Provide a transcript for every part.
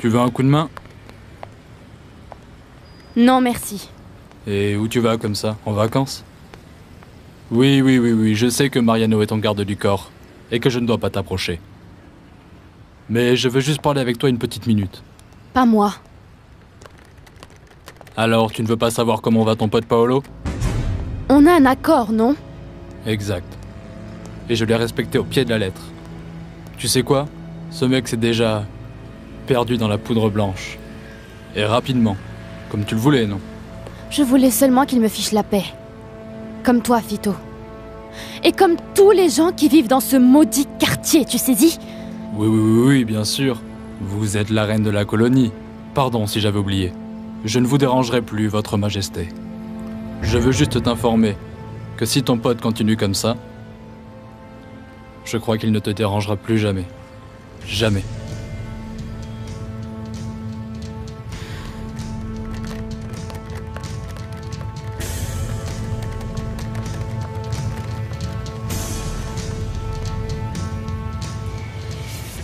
Tu veux un coup de main? Non, merci. Et où tu vas comme ça? En vacances? Oui, je sais que Mariano est ton garde du corps, et que je ne dois pas t'approcher. Mais je veux juste parler avec toi une petite minute. Pas moi. Alors, tu ne veux pas savoir comment va ton pote Paolo? On a un accord, non? Exact. Et je l'ai respecté au pied de la lettre. Tu sais quoi? Ce mec s'est déjà perdu dans la poudre blanche. Et rapidement. Comme tu le voulais, non? Je voulais seulement qu'il me fiche la paix. Comme toi, Fito. Et comme tous les gens qui vivent dans ce maudit quartier, tu saisis? Oui, bien sûr. Vous êtes la reine de la colonie. Pardon si j'avais oublié. Je ne vous dérangerai plus, votre majesté. Je veux juste t'informer que si ton pote continue comme ça, je crois qu'il ne te dérangera plus jamais. Jamais.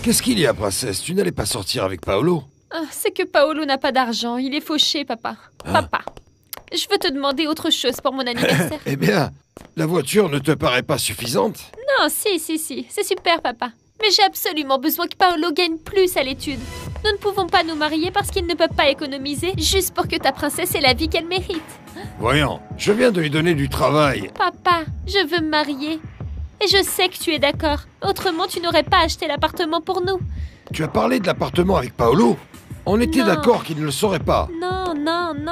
Qu'est-ce qu'il y a, princesse? Tu n'allais pas sortir avec Paolo? Ah, c'est que Paolo n'a pas d'argent, il est fauché, papa. Papa, je veux te demander autre chose pour mon anniversaire. Eh bien, la voiture ne te paraît pas suffisante? Non, si, c'est super, papa. Mais j'ai absolument besoin que Paolo gagne plus à l'étude. Nous ne pouvons pas nous marier parce qu'il ne peut pas économiser juste pour que ta princesse ait la vie qu'elle mérite. Voyons, je viens de lui donner du travail. Papa, je veux me marier. Et je sais que tu es d'accord. Autrement, tu n'aurais pas acheté l'appartement pour nous. Tu as parlé de l'appartement avec Paolo? On était Non. d'accord qu'il ne le saurait pas. Non,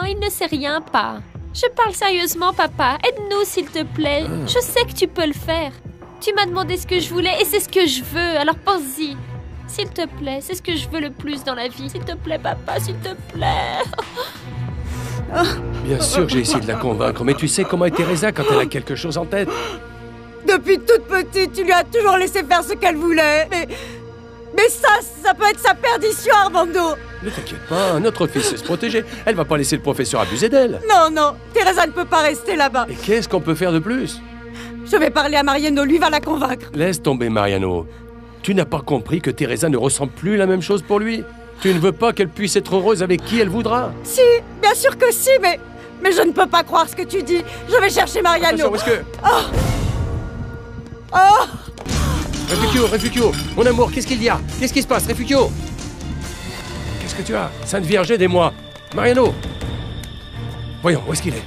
il ne sait rien, pas. Je parle sérieusement, papa. Aide-nous, s'il te plaît. Je sais que tu peux le faire. Tu m'as demandé ce que je voulais et c'est ce que je veux, alors pense-y. S'il te plaît, c'est ce que je veux le plus dans la vie. S'il te plaît, papa, s'il te plaît. Bien sûr que j'ai essayé de la convaincre, mais tu sais comment est Teresa quand elle a quelque chose en tête. Depuis toute petite, tu lui as toujours laissé faire ce qu'elle voulait. Mais ça peut être sa perdition, Armando. Ne t'inquiète pas, notre fille sait se protéger. Elle va pas laisser le professeur abuser d'elle. Non, Teresa ne peut pas rester là-bas. Et qu'est-ce qu'on peut faire de plus? Je vais parler à Mariano, lui va la convaincre. Laisse tomber, Mariano. Tu n'as pas compris que Teresa ne ressent plus la même chose pour lui? Tu ne veux pas qu'elle puisse être heureuse avec qui elle voudra? Si, bien sûr que si, mais je ne peux pas croire ce que tu dis. Je vais chercher Mariano. Attention, parce que... Oh Refugio, mon amour, qu'est-ce qu'il y a? Qu'est-ce qui se passe, Refugio? Qu'est-ce que tu as? Sainte Vierge, aidez-moi. Mariano! Voyons, où est-ce qu'il est?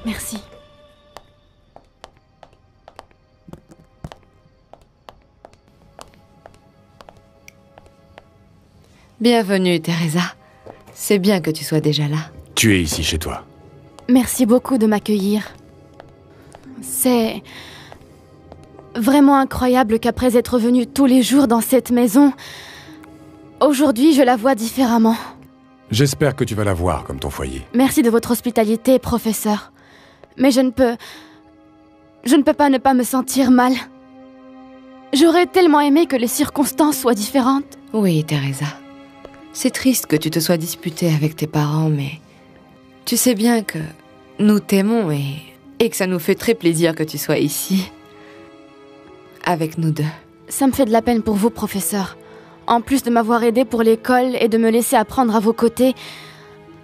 Merci. Bienvenue, Teresa. C'est bien que tu sois déjà là. Tu es ici chez toi. Merci beaucoup de m'accueillir. C'est vraiment incroyable qu'après être venue tous les jours dans cette maison, aujourd'hui je la vois différemment. J'espère que tu vas la voir comme ton foyer. Merci de votre hospitalité, professeur. Mais je ne peux pas ne pas me sentir mal. J'aurais tellement aimé que les circonstances soient différentes. Oui, Teresa. C'est triste que tu te sois disputée avec tes parents, mais... Tu sais bien que nous t'aimons et que ça nous fait très plaisir que tu sois ici. Avec nous deux. Ça me fait de la peine pour vous, professeur. En plus de m'avoir aidé pour l'école et de me laisser apprendre à vos côtés,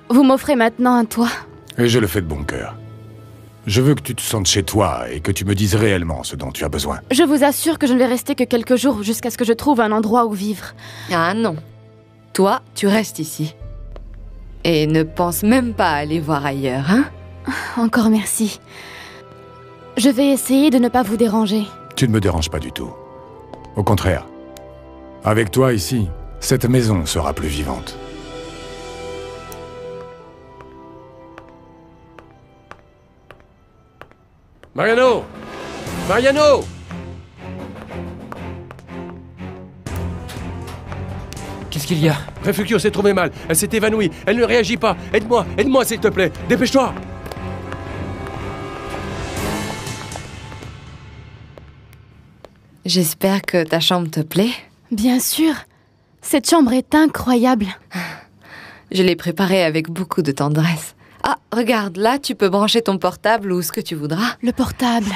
vous m'offrez maintenant un toit. Et je le fais de bon cœur. Je veux que tu te sentes chez toi et que tu me dises réellement ce dont tu as besoin. Je vous assure que je ne vais rester que quelques jours jusqu'à ce que je trouve un endroit où vivre. Ah non. Toi, tu restes ici. Et ne pense même pas à aller voir ailleurs, hein? Encore merci. Je vais essayer de ne pas vous déranger. Tu ne me déranges pas du tout. Au contraire. Avec toi ici, cette maison sera plus vivante. Mariano! Mariano! Qu'est-ce qu'il y a? Refugio s'est trouvé mal. Elle s'est évanouie. Elle ne réagit pas. Aide-moi s'il te plaît. Dépêche-toi! J'espère que ta chambre te plaît. Bien sûr. Cette chambre est incroyable. Je l'ai préparée avec beaucoup de tendresse. Ah, regarde, là, tu peux brancher ton portable ou ce que tu voudras. Le portable.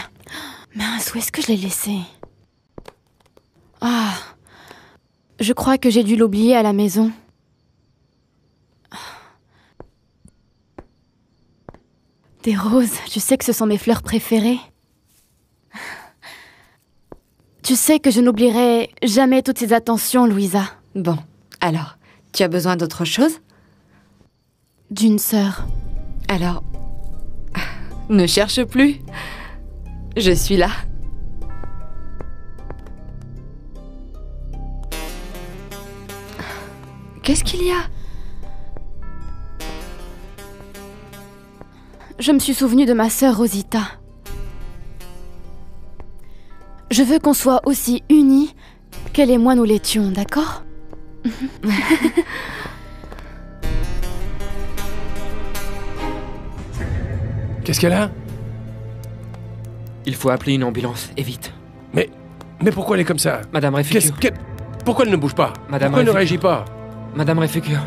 Mince, où est-ce que je l'ai laissé? Ah, je crois que j'ai dû l'oublier à la maison. Des roses, tu sais que ce sont mes fleurs préférées. Tu sais que je n'oublierai jamais toutes ces attentions, Louisa. Bon, alors, tu as besoin d'autre chose? D'une sœur. Alors, ne cherche plus. Je suis là. Qu'est-ce qu'il y a? Je me suis souvenue de ma sœur Rosita. Je veux qu'on soit aussi unis qu'elle et moi nous l'étions, d'accord? Qu'est-ce qu'elle a? Il faut appeler une ambulance, et vite. Mais pourquoi elle est comme ça? Madame Refugio. Pourquoi elle ne bouge pas? Madame Pourquoi elle ne Refugio. réagit pas? Madame Refugio.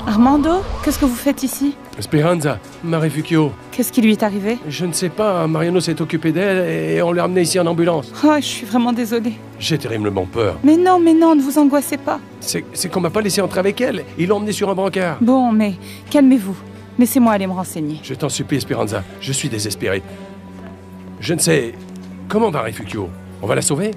Armando, qu'est-ce que vous faites ici? Speranza, ma Refugio. Qu'est-ce qui lui est arrivé? Je ne sais pas, Mariano s'est occupé d'elle et on l'a emmenée ici en ambulance. Oh, je suis vraiment désolée. J'ai terriblement peur. Mais non, ne vous angoissez pas. C'est qu'on m'a pas laissé entrer avec elle. Ils l'ont emmenée sur un brancard. Bon, mais calmez-vous. Laissez-moi aller me renseigner. Je t'en supplie, Speranza. Je suis désespéré. Je ne sais... Comment va Refugio? On va la sauver?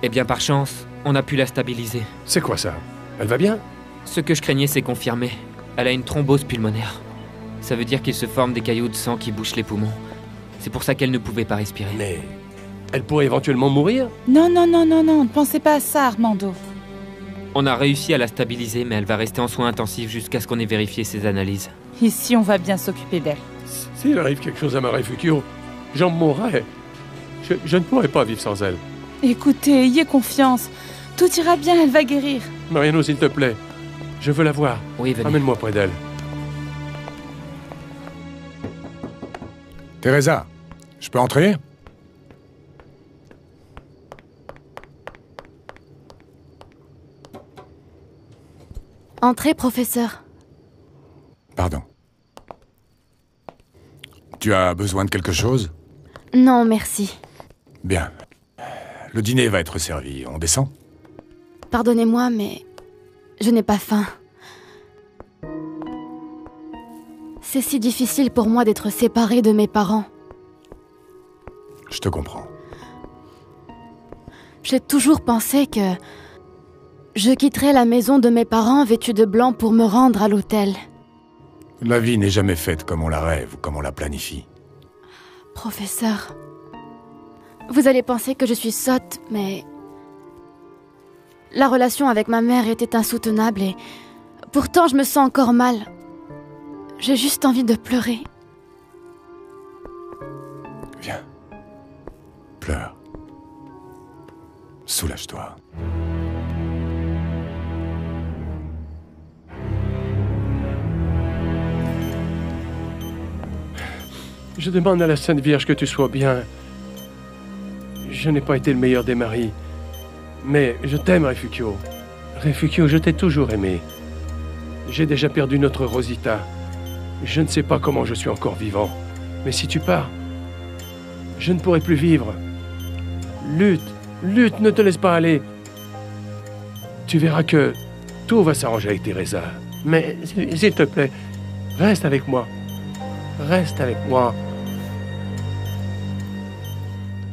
Eh bien, par chance, on a pu la stabiliser. C'est quoi ça? Elle va bien? Ce que je craignais s'est confirmé. Elle a une thrombose pulmonaire. Ça veut dire qu'il se forme des caillots de sang qui bouchent les poumons. C'est pour ça qu'elle ne pouvait pas respirer. Mais... elle pourrait éventuellement mourir? Non, ne pensez pas à ça, Armando. On a réussi à la stabiliser, mais elle va rester en soins intensifs jusqu'à ce qu'on ait vérifié ses analyses. Ici, on va bien s'occuper d'elle. S'il arrive quelque chose à ma Refugio, j'en mourrai. Je ne pourrai pas vivre sans elle. Écoutez, ayez confiance. Tout ira bien, elle va guérir. Mariano, s'il te plaît. Je veux la voir. Oui, venez. Amène-moi près d'elle. Teresa, je peux entrer? Entrez, professeur. Pardon. Tu as besoin de quelque chose? Non, merci. Bien. Le dîner va être servi. On descend? Pardonnez-moi, mais je n'ai pas faim. C'est si difficile pour moi d'être séparée de mes parents. Je te comprends. J'ai toujours pensé que je quitterais la maison de mes parents vêtue de blanc pour me rendre à l'hôtel. La vie n'est jamais faite comme on la rêve ou comme on la planifie. Professeur, vous allez penser que je suis sotte, mais... la relation avec ma mère était insoutenable et... pourtant je me sens encore mal. J'ai juste envie de pleurer. Viens. Pleure. Soulage-toi. Je demande à la Sainte Vierge que tu sois bien. Je n'ai pas été le meilleur des maris. Mais je t'aime, Refugio. Refugio, je t'ai toujours aimé. J'ai déjà perdu notre Rosita. Je ne sais pas comment je suis encore vivant. Mais si tu pars, je ne pourrai plus vivre. Lutte, ne te laisse pas aller. Tu verras que tout va s'arranger avec Teresa. Mais s'il te plaît, reste avec moi. Reste avec moi.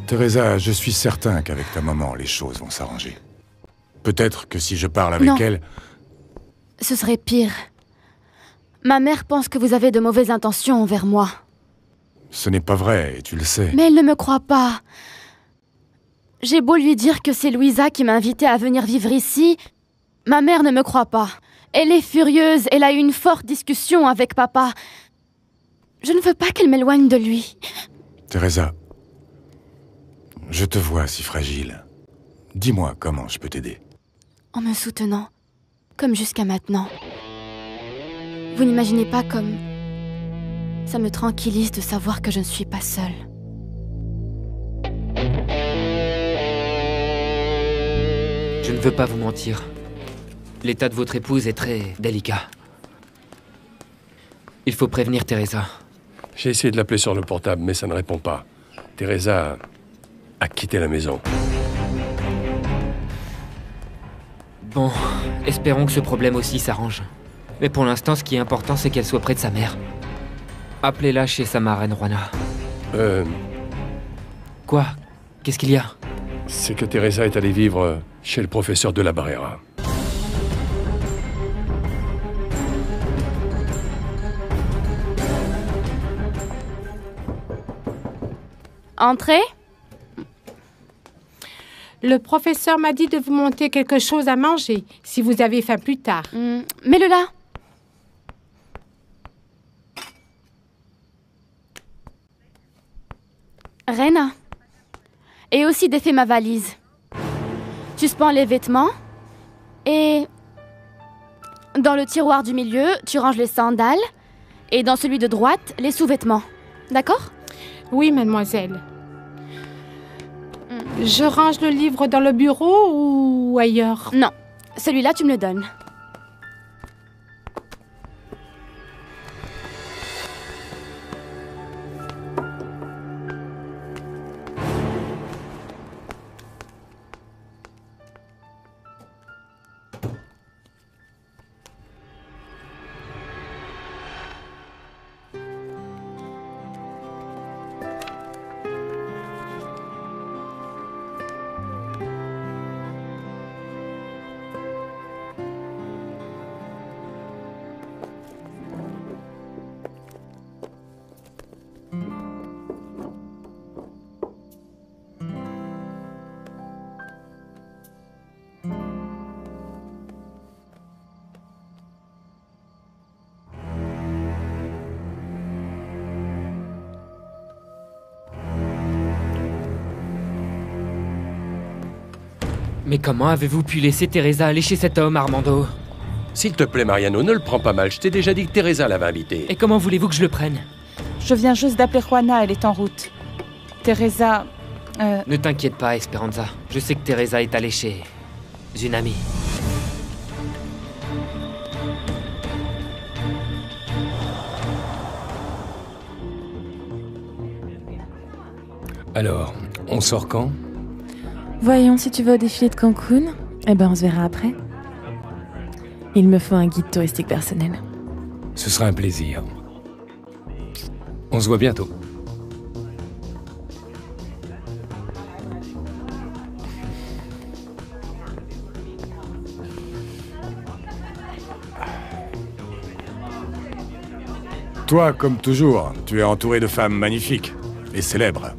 Teresa, je suis certain qu'avec ta maman, les choses vont s'arranger. Peut-être que si je parle avec Non. elle... Ce serait pire. Ma mère pense que vous avez de mauvaises intentions envers moi. Ce n'est pas vrai, et tu le sais. Mais elle ne me croit pas. J'ai beau lui dire que c'est Louisa qui m'a invitée à venir vivre ici, ma mère ne me croit pas. Elle est furieuse, elle a eu une forte discussion avec papa. Je ne veux pas qu'elle m'éloigne de lui. Teresa, je te vois si fragile. Dis-moi comment je peux t'aider. En me soutenant, comme jusqu'à maintenant. Vous n'imaginez pas comme... ça me tranquillise de savoir que je ne suis pas seule. Je ne veux pas vous mentir. L'état de votre épouse est très délicat. Il faut prévenir Teresa. J'ai essayé de l'appeler sur le portable, mais ça ne répond pas. Teresa a quitté la maison. Bon, espérons que ce problème aussi s'arrange. Mais pour l'instant, ce qui est important, c'est qu'elle soit près de sa mère. Appelez-la chez sa marraine, Juana. Quoi? Qu'est-ce qu'il y a? C'est que Teresa est allée vivre chez le professeur de la Barrera. Entrez. Le professeur m'a dit de vous monter quelque chose à manger, si vous avez faim plus tard. Mets-le là. Rena. Et aussi défais ma valise. Suspends les vêtements. Et... dans le tiroir du milieu, tu ranges les sandales. Et dans celui de droite, les sous-vêtements. D'accord? Oui, mademoiselle. Je range le livre dans le bureau ou ailleurs? Non. Celui-là, tu me le donnes. Mais comment avez-vous pu laisser Teresa aller chez cet homme, Armando? S'il te plaît, Mariano, ne le prends pas mal. Je t'ai déjà dit que Teresa l'avait invité. Et comment voulez-vous que je le prenne? Je viens juste d'appeler Juana, elle est en route. Teresa... Ne t'inquiète pas, Esperanza. Je sais que Teresa est allée chez... une amie. Alors, on sort quand? Voyons, si tu vas au défilé de Cancun, eh ben on se verra après. Il me faut un guide touristique personnel. Ce sera un plaisir. On se voit bientôt. Toi, comme toujours, tu es entouré de femmes magnifiques et célèbres.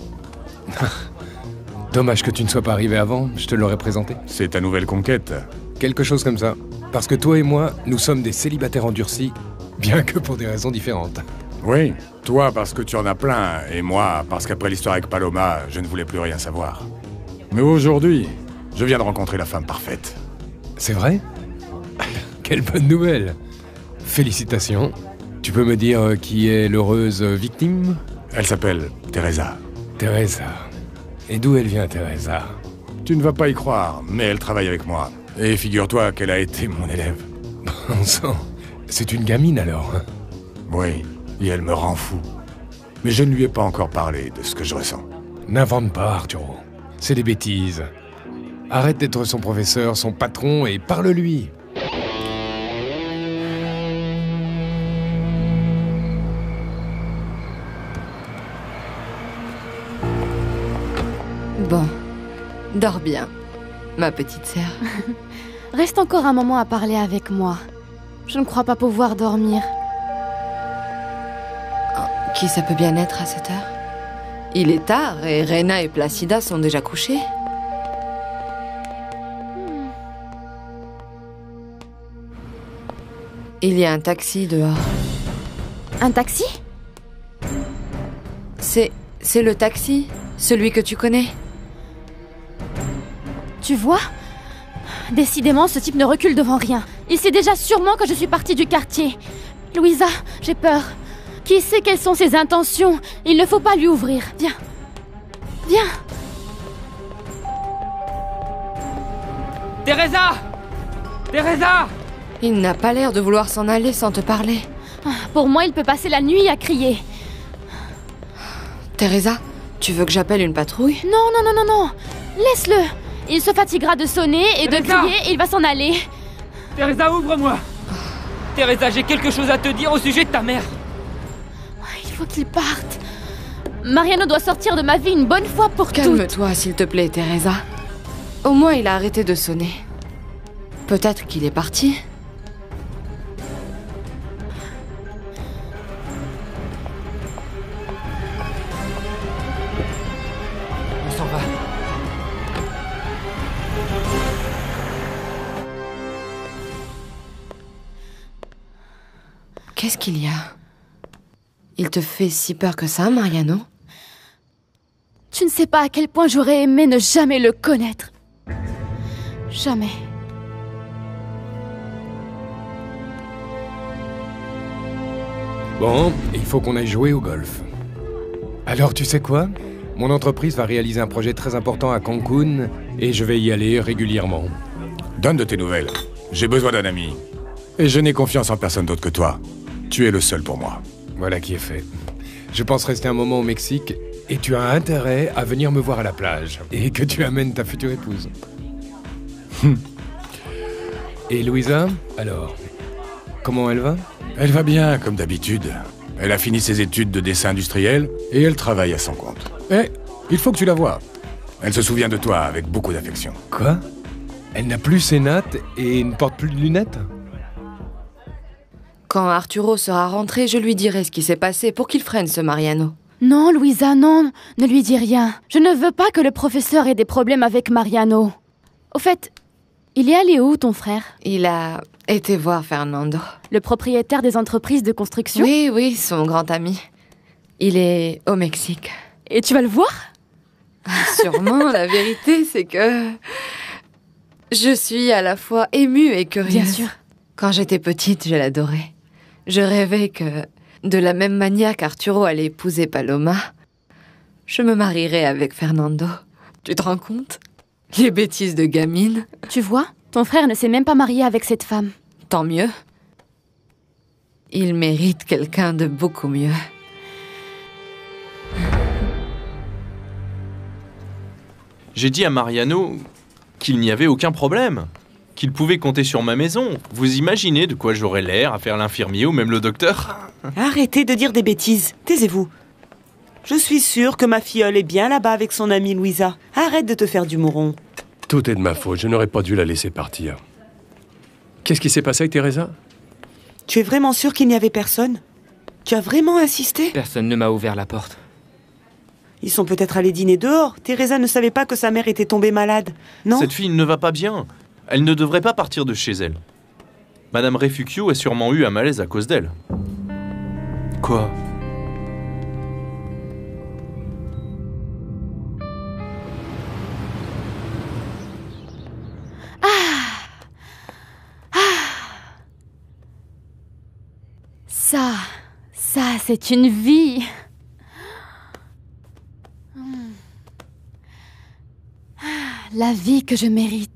Dommage que tu ne sois pas arrivé avant, je te l'aurais présenté. C'est ta nouvelle conquête. Quelque chose comme ça. Parce que toi et moi, nous sommes des célibataires endurcis, bien que pour des raisons différentes. Oui, toi parce que tu en as plein, et moi parce qu'après l'histoire avec Paloma, je ne voulais plus rien savoir. Mais aujourd'hui, je viens de rencontrer la femme parfaite. C'est vrai? Quelle bonne nouvelle! Félicitations. Tu peux me dire qui est l'heureuse victime? Elle s'appelle Teresa. Teresa. Et d'où elle vient, Teresa? Tu ne vas pas y croire, mais elle travaille avec moi. Et figure-toi qu'elle a été mon élève. Bon sang, c'est une gamine alors? Oui, et elle me rend fou. Mais je ne lui ai pas encore parlé de ce que je ressens. N'invente pas, Arturo. C'est des bêtises. Arrête d'être son professeur, son patron, et parle-lui. Bon, dors bien, ma petite sœur. Reste encore un moment à parler avec moi. Je ne crois pas pouvoir dormir. Oh, qui ça peut bien être à cette heure? Il est tard et Rena et Placida sont déjà couchés. Il y a un taxi dehors. Un taxi? C'est le taxi, celui que tu connais. Tu vois? Décidément, ce type ne recule devant rien. Il sait déjà sûrement que je suis partie du quartier. Louisa, j'ai peur. Qui sait quelles sont ses intentions? Il ne faut pas lui ouvrir. Viens. Viens. Teresa! Teresa! Il n'a pas l'air de vouloir s'en aller sans te parler. Pour moi, il peut passer la nuit à crier. Teresa, Tu veux que j'appelle une patrouille? Non, non, non, non, non. Laisse-le. Il se fatiguera de sonner et de crier et il va s'en aller. Teresa, ouvre-moi. Teresa, j'ai quelque chose à te dire au sujet de ta mère. Il faut qu'il parte. Mariano doit sortir de ma vie une bonne fois pour toutes. Calme-toi, s'il te plaît, Teresa. Au moins, il a arrêté de sonner. Peut-être qu'il est parti. On s'en va. Qu'est-ce qu'il y a? Il te fait si peur que ça, Mariano? Tu ne sais pas à quel point j'aurais aimé ne jamais le connaître. Jamais. Bon, il faut qu'on aille jouer au golf. Alors, tu sais quoi? Mon entreprise va réaliser un projet très important à Cancun et je vais y aller régulièrement. Donne de tes nouvelles. J'ai besoin d'un ami. Et je n'ai confiance en personne d'autre que toi. Tu es le seul pour moi. Voilà qui est fait. Je pense rester un moment au Mexique et tu as intérêt à venir me voir à la plage et que tu amènes ta future épouse. Et Louisa, alors, comment elle va? Elle va bien, comme d'habitude. Elle a fini ses études de dessin industriel et elle travaille à son compte. Eh, il faut que tu la vois. Elle se souvient de toi avec beaucoup d'affection. Quoi? Elle n'a plus ses nattes et ne porte plus de lunettes? Quand Arturo sera rentré, je lui dirai ce qui s'est passé pour qu'il freine ce Mariano. Non, Louisa, non. Ne lui dis rien. Je ne veux pas que le professeur ait des problèmes avec Mariano. Au fait, il est allé où, ton frère? Il a été voir Fernando. Le propriétaire des entreprises de construction? Oui, oui, son grand ami. Il est au Mexique. Et tu vas le voir? Sûrement, la vérité, c'est que... je suis à la fois émue et curieuse. Bien sûr. Quand j'étais petite, je l'adorais. Je rêvais que, de la même manière qu'Arturo allait épouser Paloma, je me marierais avec Fernando. Tu te rends compte? Les bêtises de gamine. Tu vois, ton frère ne s'est même pas marié avec cette femme. Tant mieux. Il mérite quelqu'un de beaucoup mieux. J'ai dit à Mariano qu'il n'y avait aucun problème, qu'il pouvait compter sur ma maison. Vous imaginez de quoi j'aurais l'air à faire l'infirmier ou même le docteur? Arrêtez de dire des bêtises, taisez-vous. Je suis sûre que ma filleule est bien là-bas avec son amie Louisa. Arrête de te faire du mouron. Tout est de ma faute, je n'aurais pas dû la laisser partir. Qu'est-ce qui s'est passé avec Teresa? Tu es vraiment sûre qu'il n'y avait personne? Tu as vraiment insisté? Personne ne m'a ouvert la porte. Ils sont peut-être allés dîner dehors. Teresa ne savait pas que sa mère était tombée malade, non? Cette fille ne va pas bien. Elle ne devrait pas partir de chez elle. Madame Refugio a sûrement eu un malaise à cause d'elle. Quoi? Ça, c'est une vie. La vie que je mérite.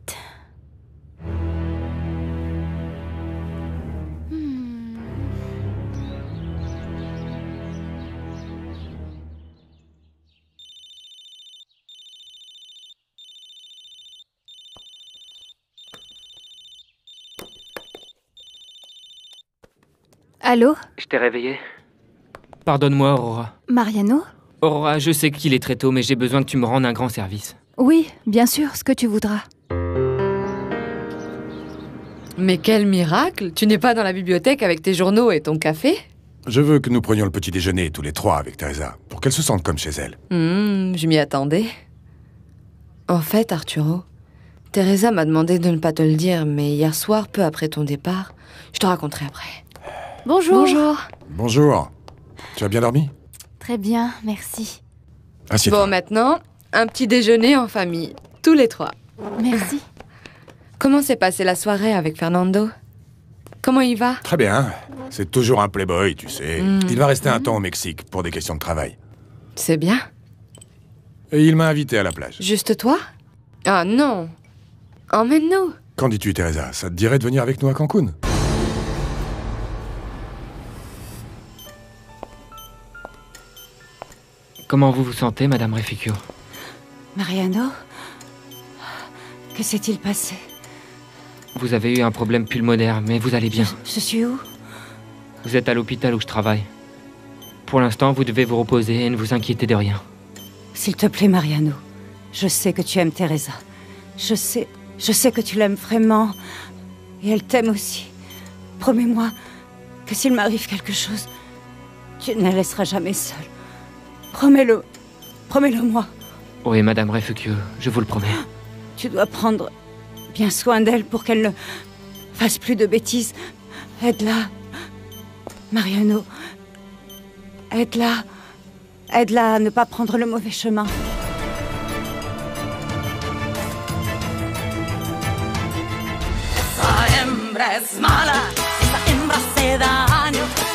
Allô? Je t'ai réveillé. Pardonne-moi, Aurora. Mariano? Aurora, je sais qu'il est très tôt, mais j'ai besoin que tu me rendes un grand service. Oui, bien sûr, ce que tu voudras. Mais quel miracle! Tu n'es pas dans la bibliothèque avec tes journaux et ton café? Je veux que nous prenions le petit déjeuner tous les trois avec Teresa, pour qu'elle se sente comme chez elle. Je m'y attendais. En fait, Arturo, Teresa m'a demandé de ne pas te le dire, mais hier soir, peu après ton départ, je te raconterai après. Bonjour. Bonjour. Bonjour. Tu as bien dormi? Très bien, merci. Assieds-toi. Bon, maintenant, un petit déjeuner en famille, tous les trois. Merci. Comment s'est passée la soirée avec Fernando? Comment il va? Très bien. C'est toujours un playboy, tu sais. Il va rester un temps au Mexique pour des questions de travail. C'est bien. Et il m'a invité à la plage. Juste toi? Ah non. Emmène-nous. Qu'en dis-tu, Teresa? Ça te dirait de venir avec nous à Cancun? Comment vous vous sentez, Madame Refugio? Mariano? Que s'est-il passé? Vous avez eu un problème pulmonaire, mais vous allez bien. Je suis où? Vous êtes à l'hôpital où je travaille. Pour l'instant, vous devez vous reposer et ne vous inquiétez de rien. S'il te plaît, Mariano. Je sais que tu aimes Teresa. Je sais que tu l'aimes vraiment. Et elle t'aime aussi. Promets-moi que s'il m'arrive quelque chose, tu ne la laisseras jamais seule. Promets-le. Promets-le-moi. Oui, Madame Refugio, je vous le promets. Tu dois prendre bien soin d'elle pour qu'elle ne fasse plus de bêtises. Aide-la. Mariano. Aide-la. Aide-la à ne pas prendre le mauvais chemin. Esa hembra es mala, esa hembra hace daño.